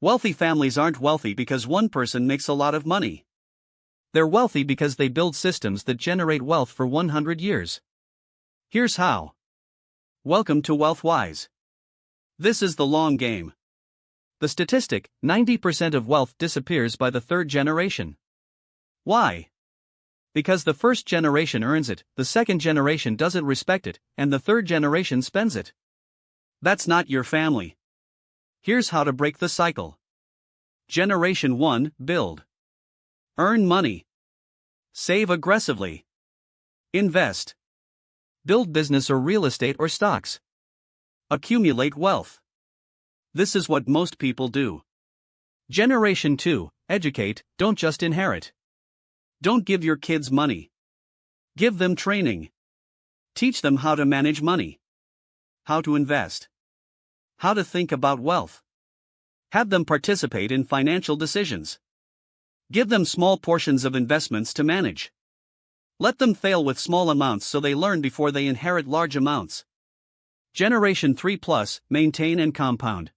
Wealthy families aren't wealthy because one person makes a lot of money. They're wealthy because they build systems that generate wealth for 100 years. Here's how. Welcome to WEALTHWISE. This is the long game. The statistic, 90% of wealth disappears by the third generation. Why? Because the first generation earns it, the second generation doesn't respect it, and the third generation spends it. That's not your family. Here's how to break the cycle. Generation 1, build. Earn money. Save aggressively. Invest. Build business or real estate or stocks. Accumulate wealth. This is what most people do. Generation 2, educate, don't just inherit. Don't give your kids money. Give them training. Teach them how to manage money. How to invest. How to think about wealth. Have them participate in financial decisions. Give them small portions of investments to manage. Let them fail with small amounts so they learn before they inherit large amounts. Generation 3 plus, maintain and compound.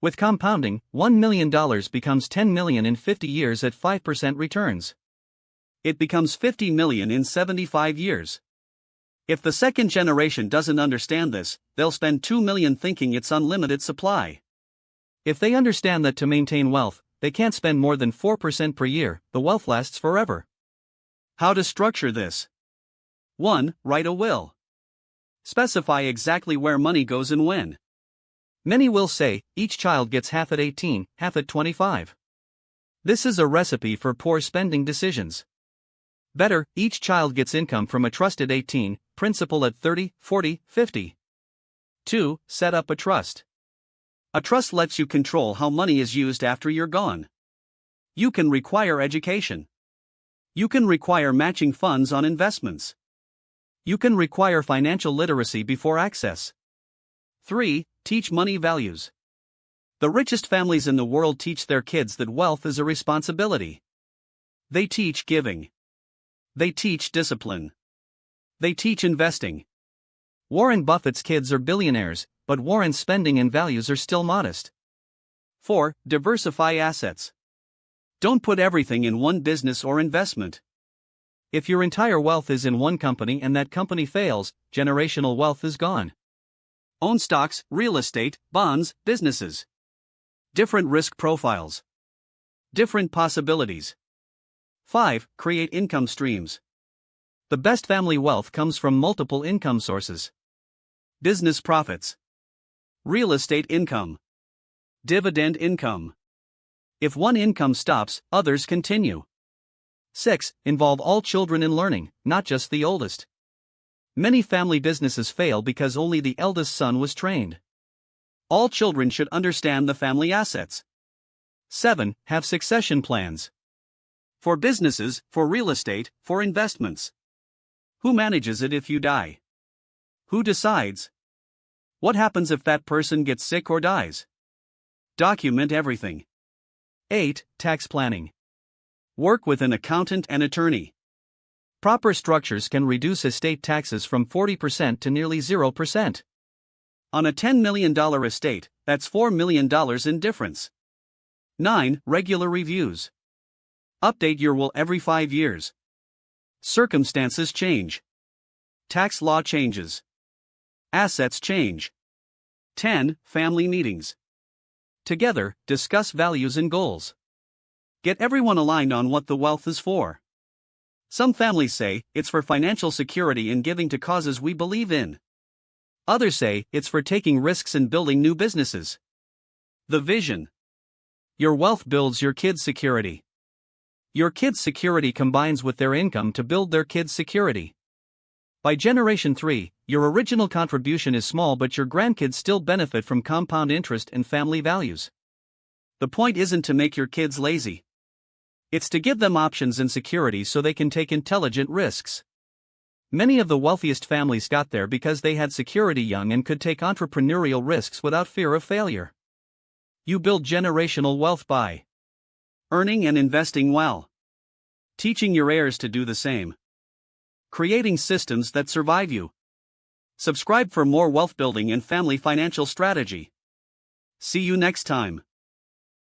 With compounding, $1 million becomes $10 million in 50 years at 5% returns. It becomes $50 million in 75 years. If the second generation doesn't understand this, they'll spend $2 million thinking it's unlimited supply. If they understand that to maintain wealth, they can't spend more than 4% per year, the wealth lasts forever. How to structure this? 1. Write a will. Specify exactly where money goes and when. Many wills say, each child gets half at 18, half at 25. This is a recipe for poor spending decisions. Better, each child gets income from a trust at 18, principal at 30, 40, 50. 2. Set up a trust. A trust lets you control how money is used after you're gone. You can require education. You can require matching funds on investments. You can require financial literacy before access. 3. Teach money values. The richest families in the world teach their kids that wealth is a responsibility. They teach giving. They teach discipline. They teach investing. Warren Buffett's kids are billionaires, but Warren's spending and values are still modest. 4. Diversify assets. Don't put everything in one business or investment. If your entire wealth is in one company and that company fails, generational wealth is gone. Own stocks, real estate, bonds, businesses. Different risk profiles. Different possibilities. 5. Create income streams. The best family wealth comes from multiple income sources. Business profits. Real estate income. Dividend income. If one income stops, others continue. 6. Involve all children in learning, not just the oldest. Many family businesses fail because only the eldest son was trained. All children should understand the family assets. 7. Have succession plans. For businesses, for real estate, for investments. Who manages it if you die? Who decides? What happens if that person gets sick or dies? Document everything. 8. Tax planning. Work with an accountant and attorney. Proper structures can reduce estate taxes from 40% to nearly 0%. On a $10 million estate, that's $4 million in difference. 9. Regular reviews. Update your will every 5 years. Circumstances change. Tax law changes. Assets change. 10. Family meetings. Together, discuss values and goals. Get everyone aligned on what the wealth is for. Some families say, it's for financial security and giving to causes we believe in. Others say, it's for taking risks and building new businesses. The vision. Your wealth builds your kids' security. Your kids' security combines with their income to build their kids' security. By Generation 3, your original contribution is small but your grandkids still benefit from compound interest and family values. The point isn't to make your kids lazy. It's to give them options and security so they can take intelligent risks. Many of the wealthiest families got there because they had security young and could take entrepreneurial risks without fear of failure. You build generational wealth by earning and investing well, teaching your heirs to do the same, creating systems that survive you. Subscribe for more wealth building and family financial strategy. See you next time.